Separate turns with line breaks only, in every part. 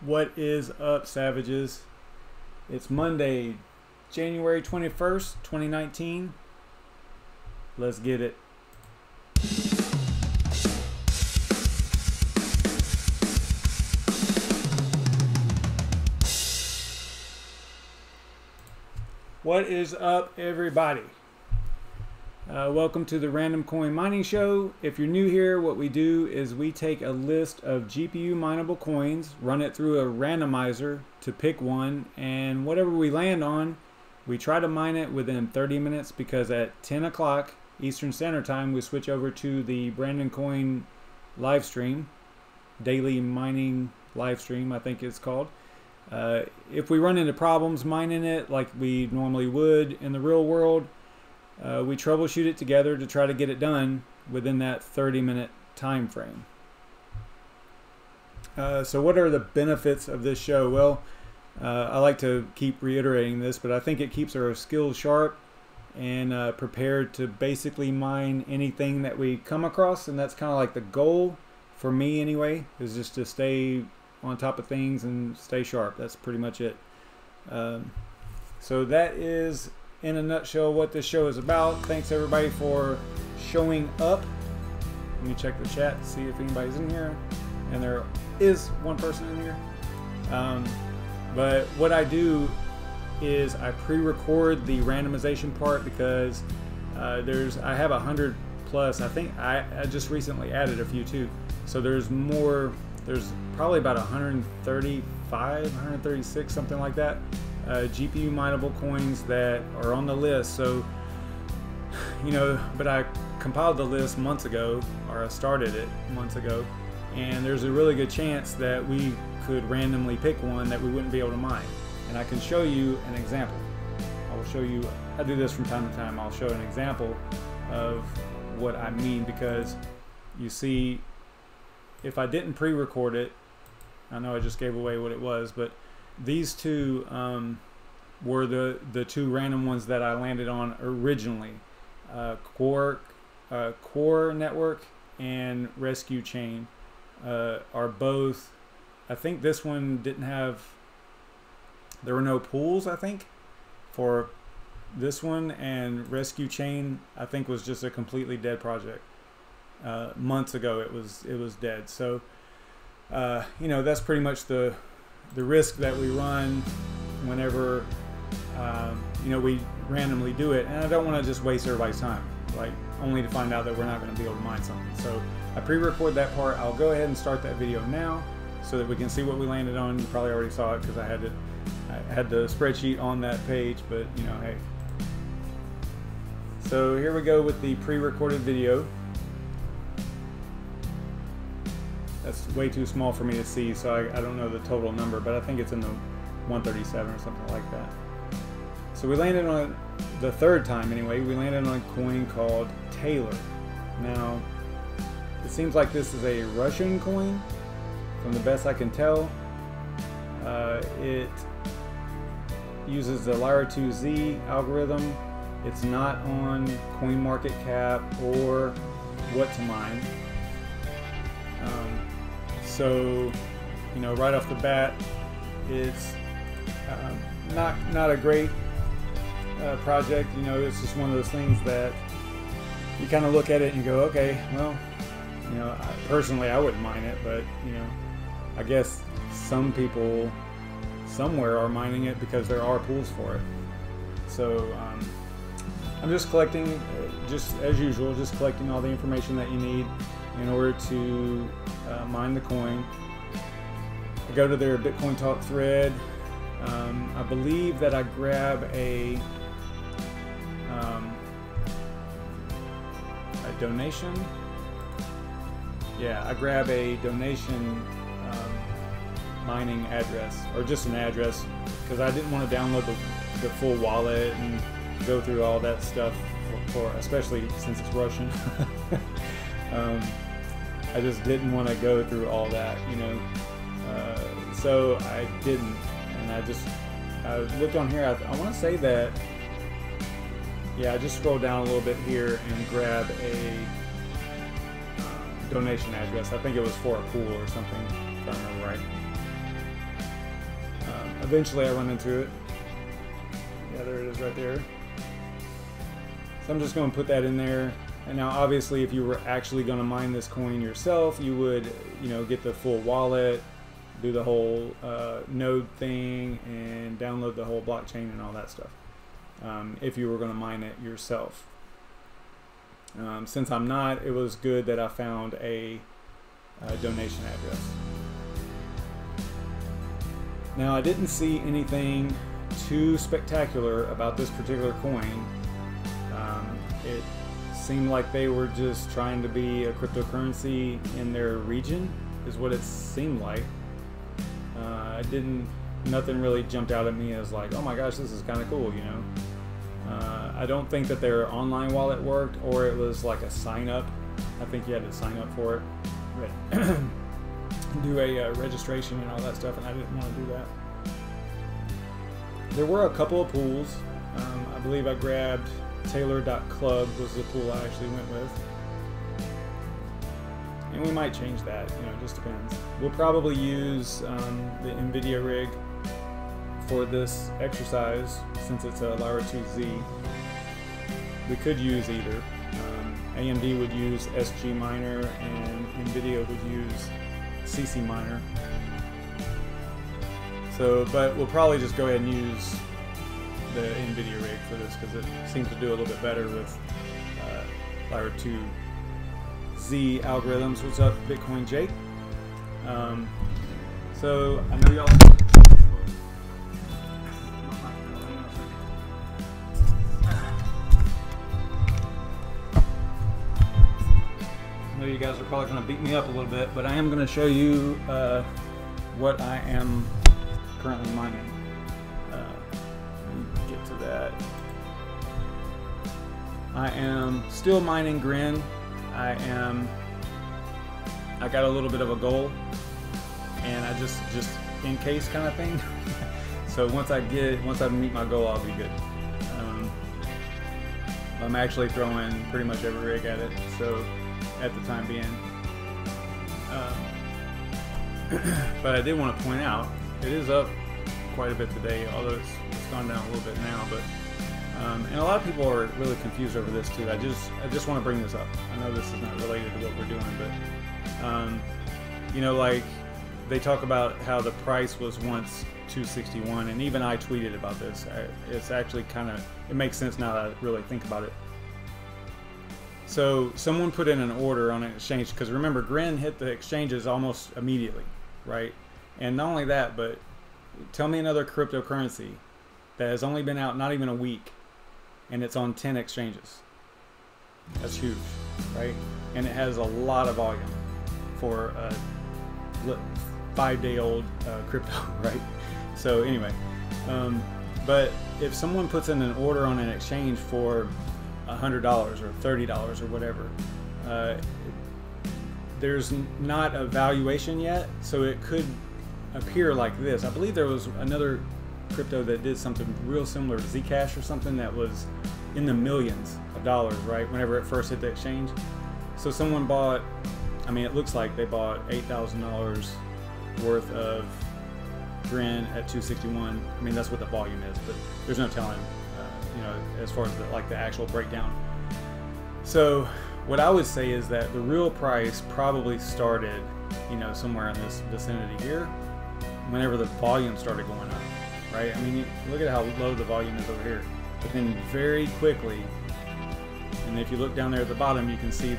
What is up, savages? It's Monday, January 21st, 2019. Let's get it. What is up, everybody? Welcome to the RandomCoin Mining Show. If you're new here, what we do is we take a list of GPU-mineable coins, run it through a randomizer to pick one, and whatever we land on, we try to mine it within 30 minutes because at 10 o'clock Eastern Standard Time, we switch over to the BrandonCoin LiveStream, daily mining LiveStream, I think it's called. If we run into problems mining it like we normally would in the real world, we troubleshoot it together to try to get it done within that 30-minute time frame. So what are the benefits of this show? Well, I like to keep reiterating this, but I think it keeps our skills sharp and prepared to basically mine anything that we come across, and that's kind of like the goal for me anyway, is just to stay on top of things and stay sharp. That's pretty much it. So that is in a nutshell what this show is about. Thanks everybody for showing up. Let me check the chat to see if anybody's in here, and there is one person in here. But what I do is I pre-record the randomization part because I have 100 plus. I think I just recently added a few too, so there's more. There's probably about 135, 136, something like that, GPU mineable coins that are on the list. So, you know, but I compiled the list months ago, or I started it months ago, and there's a really good chance that we could randomly pick one that we wouldn't be able to mine. And I can show you an example. I will show you, I do this from time to time, I'll show an example of what I mean, because you see, if I didn't pre-record it, I know I just gave away what it was, but these two were the two random ones that I landed on originally. Core Network and Rescue Chain are both, I think this one didn't have, there were no pools, I think, for this one, and Rescue Chain, I think, was just a completely dead project. Months ago it was dead. So you know, that's pretty much the risk that we run whenever you know, we randomly do it, and I don't want to just waste everybody's time, like, only to find out that we're not going to be able to mine something. So I pre-record that part. I'll go ahead and start that video now so that we can see what we landed on. You probably already saw it because I had the spreadsheet on that page, but you know, hey. So here we go with the pre-recorded video. That's way too small for me to see, so I don't know the total number, but I think it's in the 137 or something like that. So we landed on, the third time anyway, we landed on a coin called TLR. Now, it seems like this is a Russian coin, from the best I can tell. It uses the Lyra2z algorithm. It's not on CoinMarketCap or What to Mine. So, you know, right off the bat, it's not a great project. You know, it's just one of those things that you kind of look at it and go, okay, well, you know, personally I wouldn't mine it, but you know, I guess some people somewhere are mining it because there are pools for it. So I'm just collecting, just as usual, just collecting all the information that you need in order to mine the coin. I go to their BitCoinTalk thread. I believe that I grab a donation. Yeah, I grab a donation mining address, or just an address, because I didn't want to download the full wallet and go through all that stuff for especially since it's Russian. I just didn't want to go through all that, you know, so I didn't, and I looked on here. I want to say that, yeah, I just scrolled down a little bit here and grab a donation address. I think it was for a pool or something, if I remember right. eventually I run into it. Yeah, there it is right there. So I'm just going to put that in there. And now obviously if you were actually going to mine this coin yourself, you would, you know, get the full wallet, do the whole node thing, and download the whole blockchain and all that stuff, if you were going to mine it yourself. Since I'm not, it was good that I found a donation address. Now I didn't see anything too spectacular about this particular coin. It seemed like they were just trying to be a cryptocurrency in their region, is what it seemed like. Nothing really jumped out at me as like, oh my gosh, this is kind of cool, you know. I don't think that their online wallet worked, or it was like a sign up. I think you had to sign up for it, do a registration and all that stuff, and I didn't want to do that. There were a couple of pools. I believe I grabbed TLR.club was the pool I actually went with. And we might change that, you know, it just depends. We'll probably use the NVIDIA rig for this exercise, since it's a Lyra2z. We could use either. AMD would use SGMINER and NVIDIA would use CCMINER. So, but we'll probably just go ahead and use the NVIDIA rig for this, because it seems to do a little bit better with Lyra2z algorithms. What's up, Bitcoin Jake? So I know y'all. I know you guys are probably going to beat me up a little bit, but I am going to show you what I am currently mining. Let me get to that. I am still mining Grin. I got a little bit of a goal, and I just in case kind of thing. So once I meet my goal, I'll be good. I'm actually throwing pretty much every rig at it, so at the time being. But I did want to point out, it is up quite a bit today, although it's gone down a little bit now. But and a lot of people are really confused over this too. I just want to bring this up. I know this is not related to what we're doing, but you know, like they talk about how the price was once 261, and even I tweeted about this. It's actually it makes sense now that I really think about it. So someone put in an order on an exchange, because remember, Grin hit the exchanges almost immediately, right? And not only that, but tell me another cryptocurrency that has only been out not even a week, and it's on 10 exchanges. That's huge, right? And it has a lot of volume for a 5-day-old crypto, right? So anyway, but if someone puts in an order on an exchange for $100 or $30 or whatever, there's not a valuation yet, so it could appear like this. I believe there was another crypto that did something real similar to Zcash or something that was in the millions of dollars, right, whenever it first hit the exchange. So someone bought, I mean, it looks like they bought $8,000 worth of Grin at 261. I mean, that's what the volume is, but there's no telling, you know, as far as the actual breakdown. So what I would say is that the real price probably started, you know, somewhere in this vicinity here, whenever the volume started going up, right? I mean, look at how low the volume is over here. But then very quickly, and if you look down there at the bottom, you can see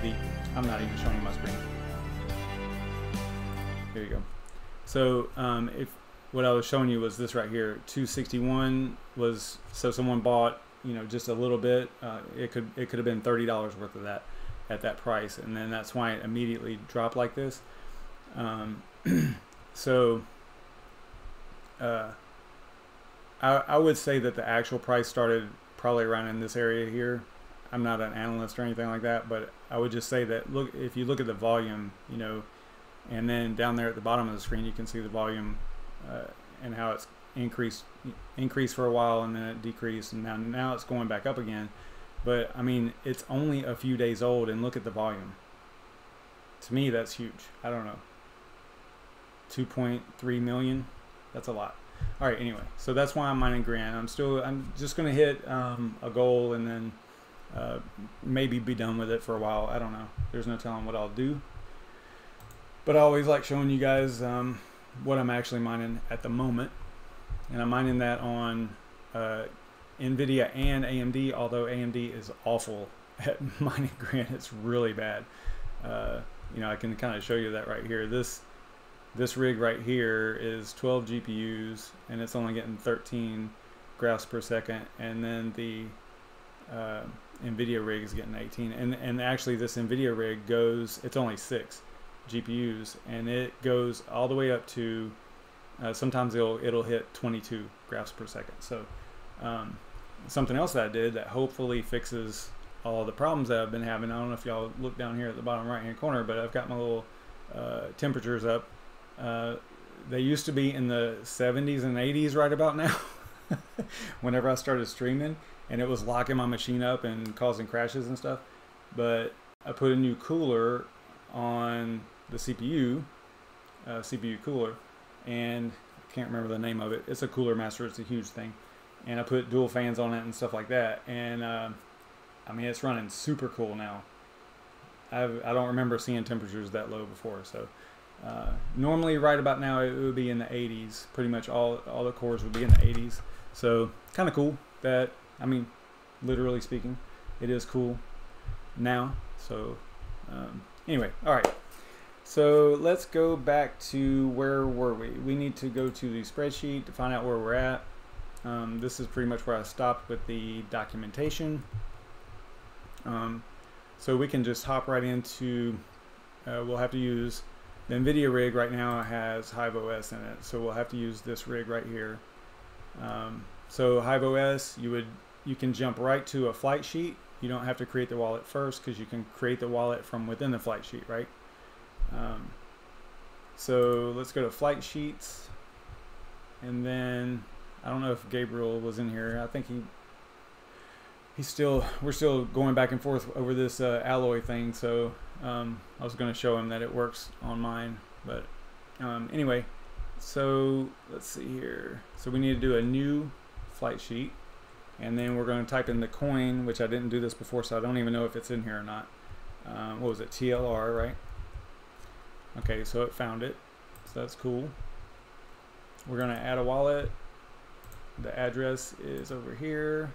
I'm not even showing you my screen. Here you go. So what I was showing you was this right here. 261 was, so someone bought, you know, just a little bit. It could have been $30 worth of that at that price, and then that's why it immediately dropped like this. So I would say that the actual price started probably around in this area here. I'm not an analyst or anything like that, but I would just say that, look, if you look at the volume, you know, and then down there at the bottom of the screen, you can see the volume and how it's increased for a while, and then it decreased, and now it's going back up again. But I mean, it's only a few days old, and look at the volume. To me, that's huge. I don't know, 2.3 million. That's a lot. All right, anyway, so that's why I'm mining Grand. I'm just gonna hit a goal and then maybe be done with it for a while. I don't know. There's no telling what I'll do. But I always like showing you guys what I'm actually mining at the moment. And I'm mining that on NVIDIA and AMD, although AMD is awful at mining Grand. It's really bad. You know, I can kind of show you that right here. This rig right here is 12 GPUs, and it's only getting 13 graphs per second. And then the NVIDIA rig is getting 18. And actually, this NVIDIA rig goes, it's only 6 GPUs, and it goes all the way up to sometimes it'll hit 22 graphs per second. So something else that I did that hopefully fixes all the problems that I've been having. I don't know if y'all look down here at the bottom right hand corner, but I've got my little temperatures up. They used to be in the 70s and 80s right about now whenever I started streaming, and it was locking my machine up and causing crashes and stuff. But I put a new cooler on the CPU cooler, and I can't remember the name of it. It's a Cooler Master. It's a huge thing, and I put dual fans on it and stuff like that, and I mean, it's running super cool now. I don't remember seeing temperatures that low before. So normally right about now it would be in the 80s. Pretty much all the cores would be in the 80s. So kind of cool that, I mean, literally speaking, it is cool now. So anyway, all right. So let's go back to where were we? We need to go to the spreadsheet to find out where we're at. This is pretty much where I stopped with the documentation. So we can just hop right into, we'll have to use, the NVIDIA rig right now has HiveOS in it, so we'll have to use this rig right here. So HiveOS, you can jump right to a flight sheet. You don't have to create the wallet first, because you can create the wallet from within the flight sheet, right? So let's go to flight sheets, and then I don't know if Gabriel was in here. I think we're still going back and forth over this alloy thing. So I was going to show him that it works on mine, but anyway, so let's see here. So we need to do a new flight sheet, and then we're going to type in the coin, which I didn't do this before, so I don't even know if it's in here or not. What was it? TLR, right? Okay, so it found it, so that's cool. We're going to add a wallet. The address is over here.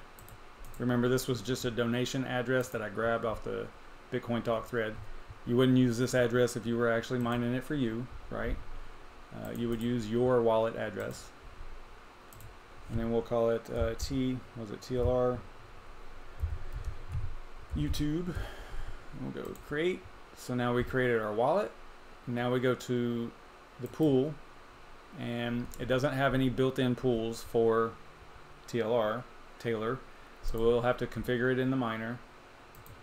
Remember, this was just a donation address that I grabbed off the BitCoinTalk thread. You wouldn't use this address if you were actually mining it for you, right? You would use your wallet address. And then we'll call it TLR YouTube. We'll go create. So now we created our wallet. Now we go to the pool, and it doesn't have any built-in pools for Taylor. So we'll have to configure it in the miner,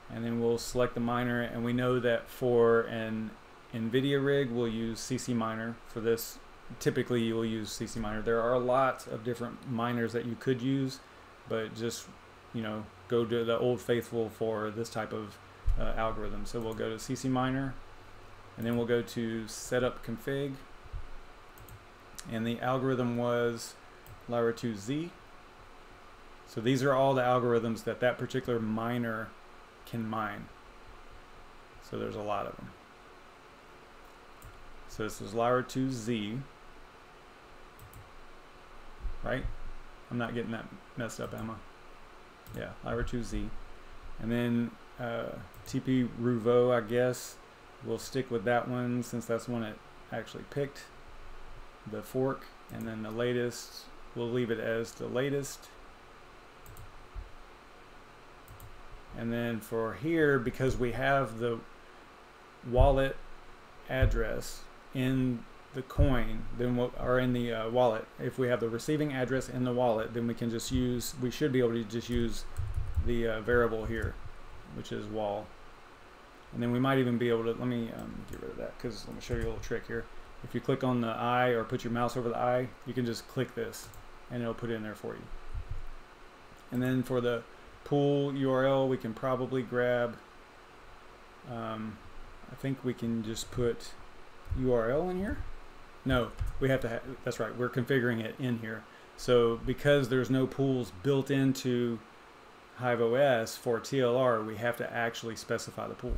and then we'll select the miner, and we know that for an NVIDIA rig we'll use CCMINER. For this, typically you'll use CCMINER. There are a lot of different miners that you could use, but just, you know, go to the old faithful for this type of algorithm. So we'll go to CCMINER, and then we'll go to setup config, and the algorithm was Lyra2z. So these are all the algorithms that particular miner can mine. So there's a lot of them. So this is Lyra2z, right? I'm not getting that messed up, Emma. Yeah, Lyra2z. And then TP Ruvo, I guess. We'll stick with that one since that's one it actually picked. The fork, and then the latest, we'll leave it as the latest. And then for here, because we have the wallet address in the coin, then or in the wallet, if we have the receiving address in the wallet, then we can just use, we should be able to just use the variable here, which is wall. And then we might even be able to, let me get rid of that, because let me show you a little trick here. If you click on the eye or put your mouse over the eye, you can just click this and it'll put it in there for you. And then for the pool URL, we can probably grab, I think we can just put URL in here. No, we have to that's right, we're configuring it in here. So because there's no pools built into HiveOS for TLR, we have to actually specify the pool.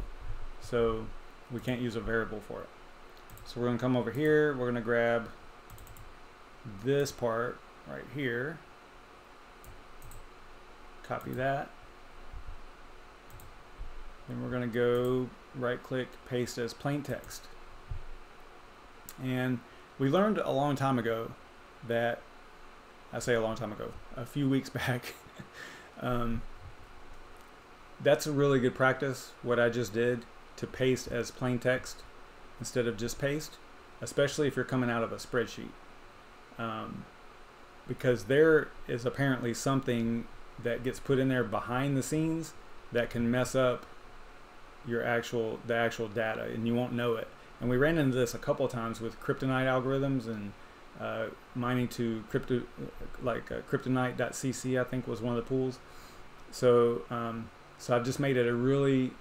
So we can't use a variable for it. So we're going to come over here, we're going to grab this part right here, copy that, then we're going to go right click, paste as plain text. And we learned a long time ago that, I say a long time ago, a few weeks back, that's a really good practice, what I just did, to paste as plain text instead of just paste, especially if you're coming out of a spreadsheet. Because there is apparently something that gets put in there behind the scenes that can mess up your the actual data, and you won't know it. And we ran into this a couple of times with kryptonite algorithms and mining to kryptonite.cc, I think was one of the pools. So so I've just made it a really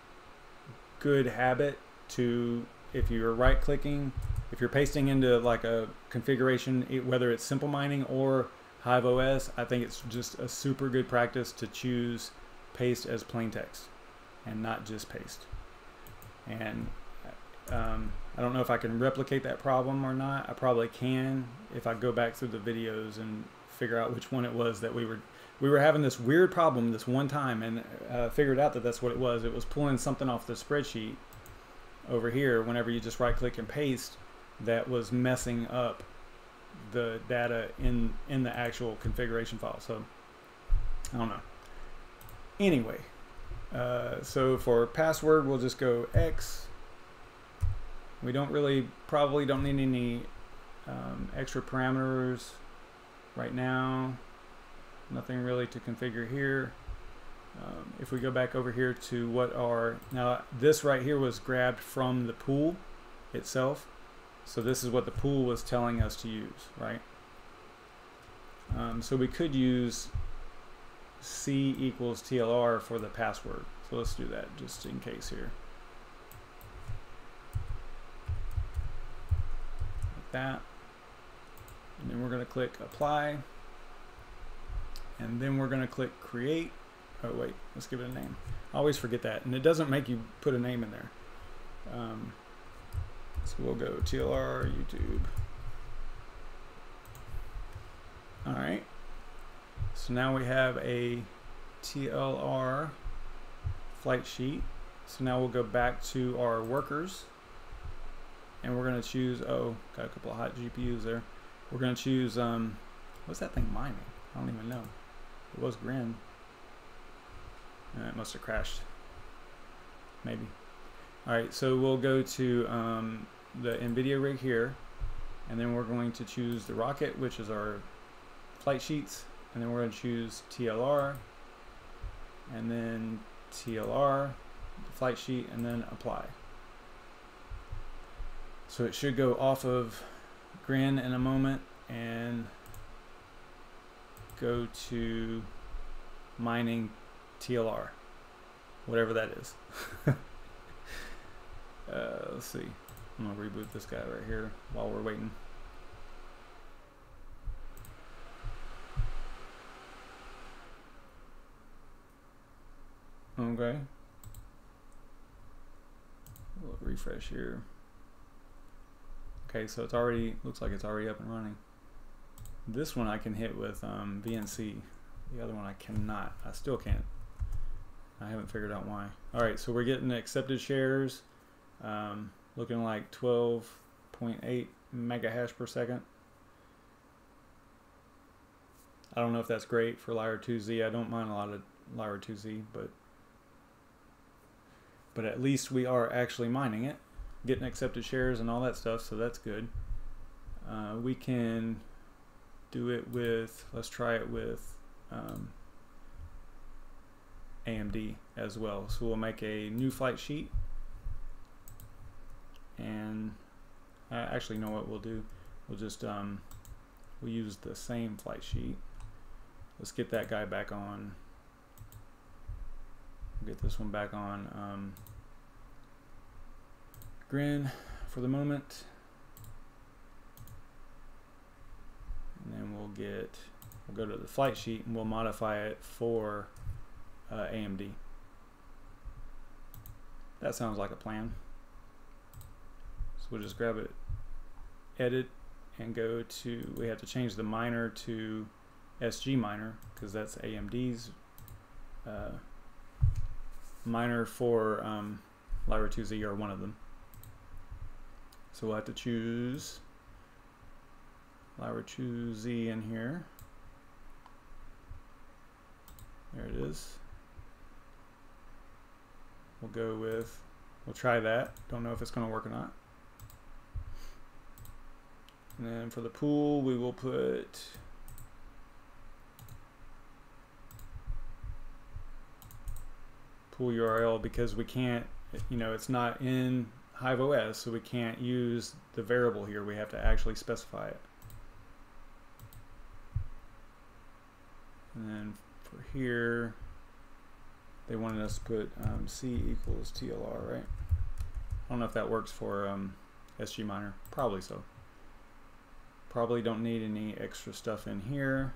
good habit to, if you're right clicking, if you're pasting into like a configuration, whether it's simple mining or HiveOS, I think it's just a super good practice to choose paste as plain text and not just paste. And I don't know if I can replicate that problem or not. I probably can if I go back through the videos and figure out which one it was that we were having this weird problem this one time, and figured out that that's what it was. It was pulling something off the spreadsheet over here whenever you just right click and paste, that was messing up the data in the actual configuration file. So I don't know. Anyway, so for password, we'll just go X. We don't really, probably don't need any extra parameters right now. Nothing really to configure here. If we go back over here to what our, now this right here was grabbed from the pool itself. So this is what the pool was telling us to use, right? So we could use C equals TLR for the password. So let's do that just in case here. Like that. And then we're going to click apply. And then we're going to click create. Oh wait, let's give it a name. I always forget that, and it doesn't make you put a name in there. So we'll go TLR YouTube. All right. So now we have a TLR flight sheet. So now we'll go back to our workers, and we're going to choose, oh, got a couple of hot GPUs there. We're going to choose, what's that thing mining? I don't even know. It was Grin. It must have crashed. Maybe. Alright, so we'll go to the NVIDIA rig here, and then we're going to choose the rocket, which is our flight sheets, and then we're going to choose TLR, and then TLR, the flight sheet, and then apply. So it should go off of Grin in a moment and go to mining TLR, whatever that is. Let's see. I'm gonna reboot this guy right here while we're waiting. Okay. We'll refresh here. Okay, so it's already, looks like it's already up and running. This one I can hit with VNC. The other one I cannot. I still can't. I haven't figured out why. Alright, so we're getting accepted shares. Looking like 12.8 mega hash per second. I don't know if that's great for Lyra2z. I don't mind a lot of Lyra2z, but at least we are actually mining it, getting accepted shares and all that stuff, so that's good. We can do it with, let's try it with AMD as well. So we'll make a new flight sheet, and I actually know what we'll do. We'll just we'll use the same flight sheet. Let's get that guy back on. Get this one back on Grin for the moment. we'll go to the flight sheet and we'll modify it for AMD. That sounds like a plan. So we'll just grab it, edit, and go to, we have to change the miner to SGMINER because that's AMD's miner for Lyra2z, or one of them. So we'll have to choose Lyra2z in here. There it is. We'll go with, we'll try that. Don't know if it's going to work or not. And then for the pool, we will put pool URL because we can't, you know, it's not in HiveOS, so we can't use the variable here. We have to actually specify it. And then for here, they wanted us to put C equals TLR, right? I don't know if that works for SGMINER. Probably so. Probably don't need any extra stuff in here.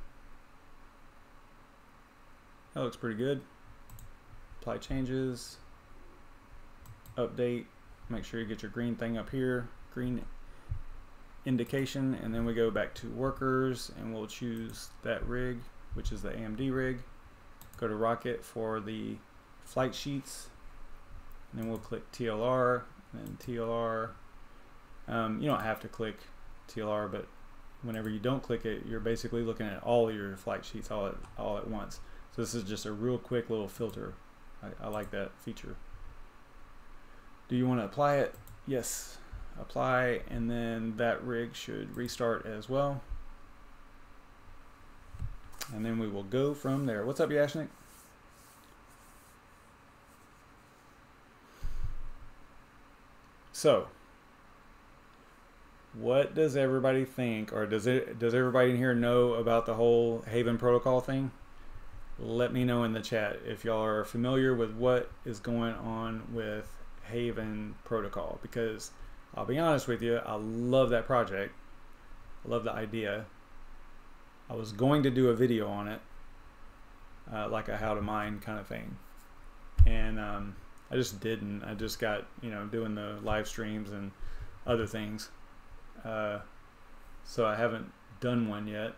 That looks pretty good. Apply changes. Update. Make sure you get your green thing up here. Green indication. And then we go back to workers and we'll choose that rig, which is the AMD rig. Go to Rocket for the flight sheets. And then we'll click TLR. And then TLR. You don't have to click TLR, but whenever you don't click it, you're basically looking at all of your flight sheets all at once. So this is just a real quick little filter. I like that feature. Do you want to apply it? Yes. Apply, and then that rig should restart as well. And then we will go from there. What's up, Yashnik? So, what does everybody think, or does everybody in here know about the whole Haven protocol thing? Let me know in the chat if y'all are familiar with what is going on with Haven protocol, because I'll be honest with you, I love that project. I love the idea. I was going to do a video on it, like a how to mine kind of thing, and I just didn't. I just got, you know, doing the live streams and other things, so I haven't done one yet.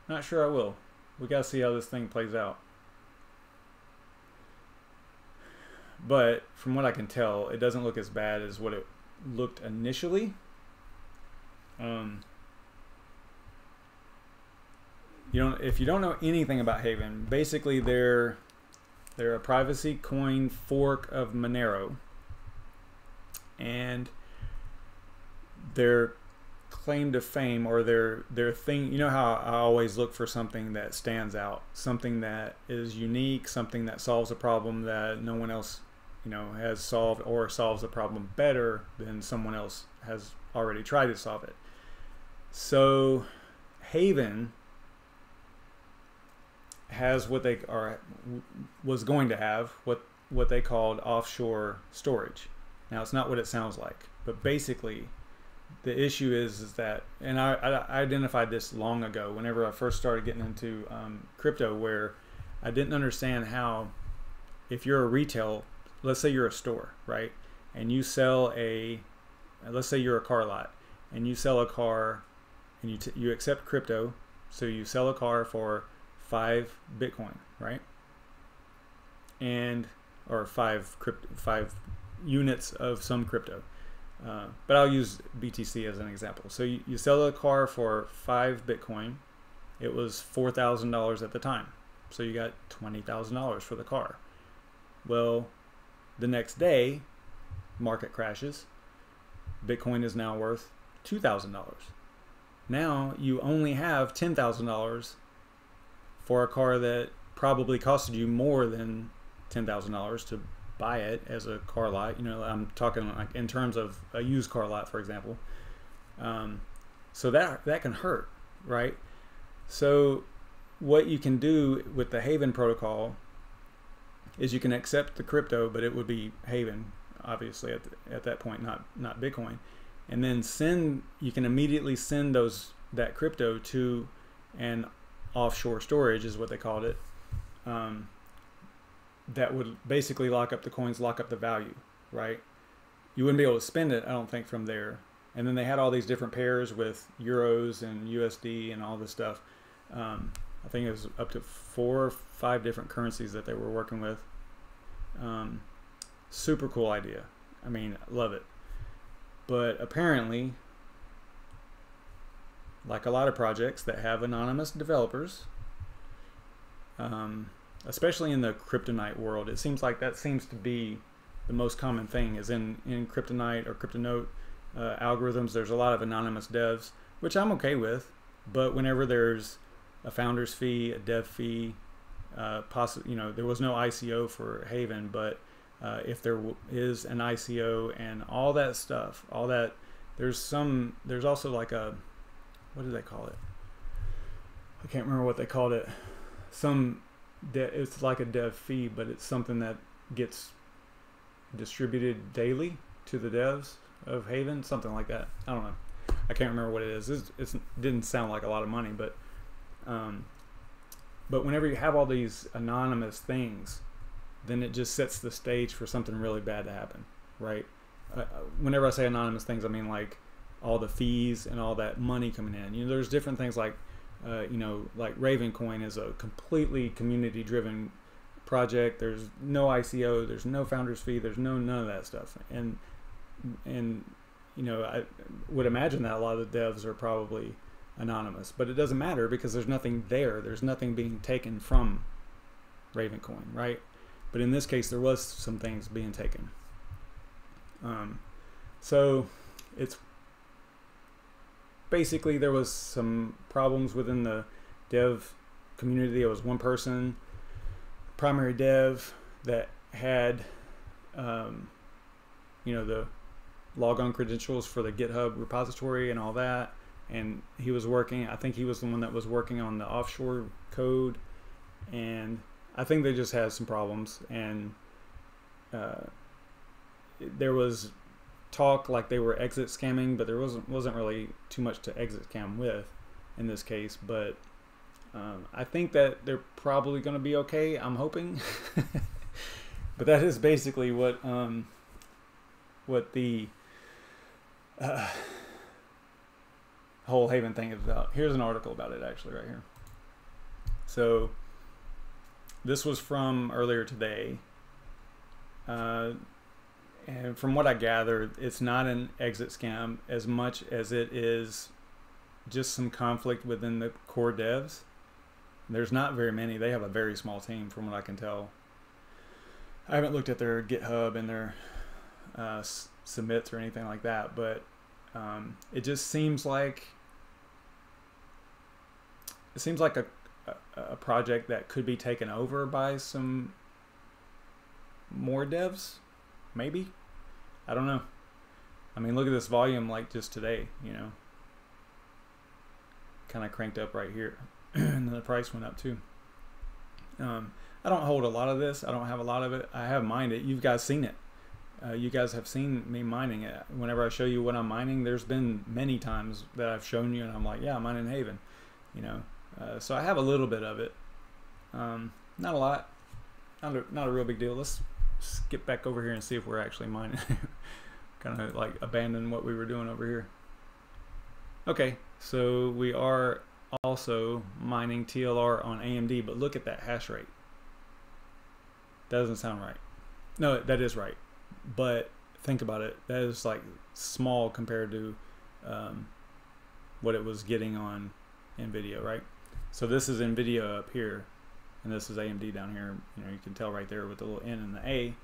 Not sure I will. We gotta see how this thing plays out. But from what I can tell, it doesn't look as bad as what it looked initially. If you don't know anything about Haven, basically they're a privacy coin fork of Monero, and their claim to fame, or their thing, you know how I always look for something that stands out, something that is unique, something that solves a problem that no one else, you know, has solved, or solves a problem better than someone else has already tried to solve it. So Haven has what they was going to have, what they called offshore storage. Now it's not what it sounds like, but basically the issue is that, and I identified this long ago whenever I first started getting into crypto, where I didn't understand how, if you're a retail, let's say you're a store, right, and you sell let's say you're a car lot, and you sell a car, and you accept crypto, so you sell a car for 5 Bitcoin, right, and or 5 units of some crypto. But I'll use BTC as an example. So you sell a car for 5 Bitcoin. It was $4,000 at the time. So you got $20,000 for the car. Well, the next day, market crashes. Bitcoin is now worth $2,000. Now you only have $10,000 for a car that probably costed you more than $10,000 to buy it as a car lot. You know, I'm talking like in terms of a used car lot, for example. So that can hurt, right? So what you can do with the Haven protocol is you can accept the crypto, but it would be Haven, obviously, at that point, not Bitcoin. and then you can immediately send that crypto to an offshore storage, is what they called it, that would basically lock up the coins, lock up the value, right? You wouldn't be able to spend it, I don't think, from there. And then they had all these different pairs with euros and USD and all this stuff. I think it was up to 4 or 5 different currencies that they were working with. Super cool idea. I mean, love it. But apparently, like a lot of projects that have anonymous developers, especially in the Kryptonite world, it seems like that seems to be the most common thing, is in Kryptonite or Kryptonote algorithms, there's a lot of anonymous devs, which I'm okay with. But whenever there's a founder's fee, a dev fee, you know, there was no ICO for Haven, but if there is an ICO and all that stuff, all that, there's also like a, what do they call it? I can't remember what they called it. It's like a dev fee, but it's something that gets distributed daily to the devs of Haven, something like that. I don't know. I can't remember what it is. It didn't sound like a lot of money, but whenever you have all these anonymous things, then it just sets the stage for something really bad to happen, right? Whenever I say anonymous things, I mean like all the fees and all that money coming in. You know, there's different things like, you know, like RandomCoin is a completely community-driven project. There's no ICO, there's no founder's fee, there's none of that stuff. And you know, I would imagine that a lot of the devs are probably anonymous, but it doesn't matter because there's nothing there. There's nothing being taken from RandomCoin, right? But in this case, there was some things being taken. So it's basically, there was some problems within the dev community. There was one person, primary dev, that had, you know, the logon credentials for the GitHub repository and all that. And he was working, I think he was the one that was working on the offshore code. And I think they just had some problems. And there was talk like they were exit scamming, but there wasn't really too much to exit scam with in this case. But I think that they're probably going to be okay, I'm hoping. But that is basically what the whole Haven thing is about. Here's an article about it actually right here. So this was from earlier today. And from what I gathered, it's not an exit scam as much as it is just some conflict within the core devs. There's not very many. They have a very small team from what I can tell. I haven't looked at their GitHub and their submits or anything like that, but it just seems like a project that could be taken over by some more devs, maybe. I don't know. I mean, look at this volume, like just today, you know, kind of cranked up right here. And then the price went up too. I don't hold a lot of this. I don't have a lot of it. I have mined it. You guys seen it. You guys have seen me mining it. Whenever I show you what I'm mining, there's been many times that I've shown you and I'm like, yeah, I'm mining Haven, you know. So I have a little bit of it. Not a lot. Not a real big deal. Let's skip back over here and see if we're actually mining. Kind of like abandon what we were doing over here. Okay, so we are also mining TLR on AMD, but look at that hash rate. That doesn't sound right. No, that is right. But think about it. That is like small compared to what it was getting on NVIDIA, right? So this is NVIDIA up here, and this is AMD down here. You know, you can tell right there with the little N and the A.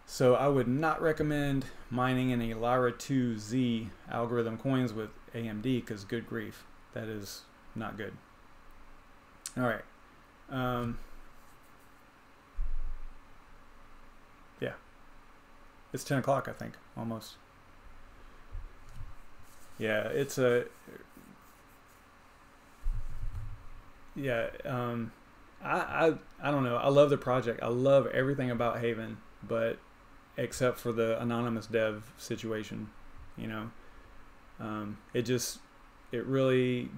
So I would not recommend mining any Lyra2z algorithm coins with AMD, because good grief, that is not good. All right. Yeah. It's 10 o'clock, I think, almost. Yeah, it's a... Yeah, I don't know. I love the project. I love everything about Haven, but except for the anonymous dev situation. you know. It really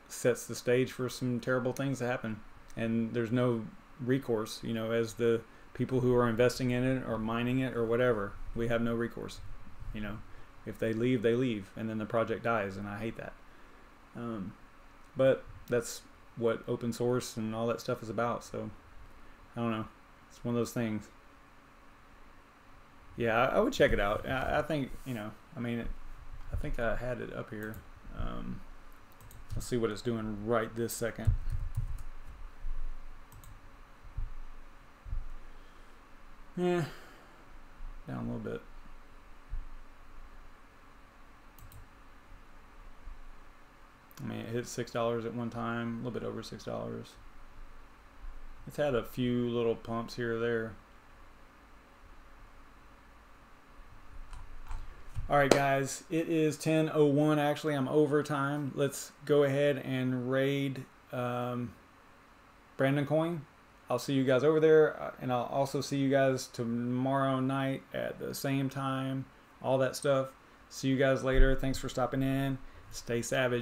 sets the stage for some terrible things to happen, and there's no recourse, you know, as the people who are investing in it or mining it or whatever. We have no recourse, you know. If they leave, they leave, and then the project dies, and I hate that. But that's what open source and all that stuff is about, so I don't know. It's one of those things. Yeah, I would check it out. I think, you know, I mean, I think I had it up here. Let's see what it's doing right this second. Yeah, down a little bit. I mean, it hit $6 at one time, a little bit over $6. It's had a few little pumps here or there. Alright guys, it is 10:01. Actually, I'm over time. Let's go ahead and raid BrandonCoin. I'll see you guys over there, and I'll also see you guys tomorrow night at the same time, all that stuff. See you guys later. Thanks for stopping in. Stay savage.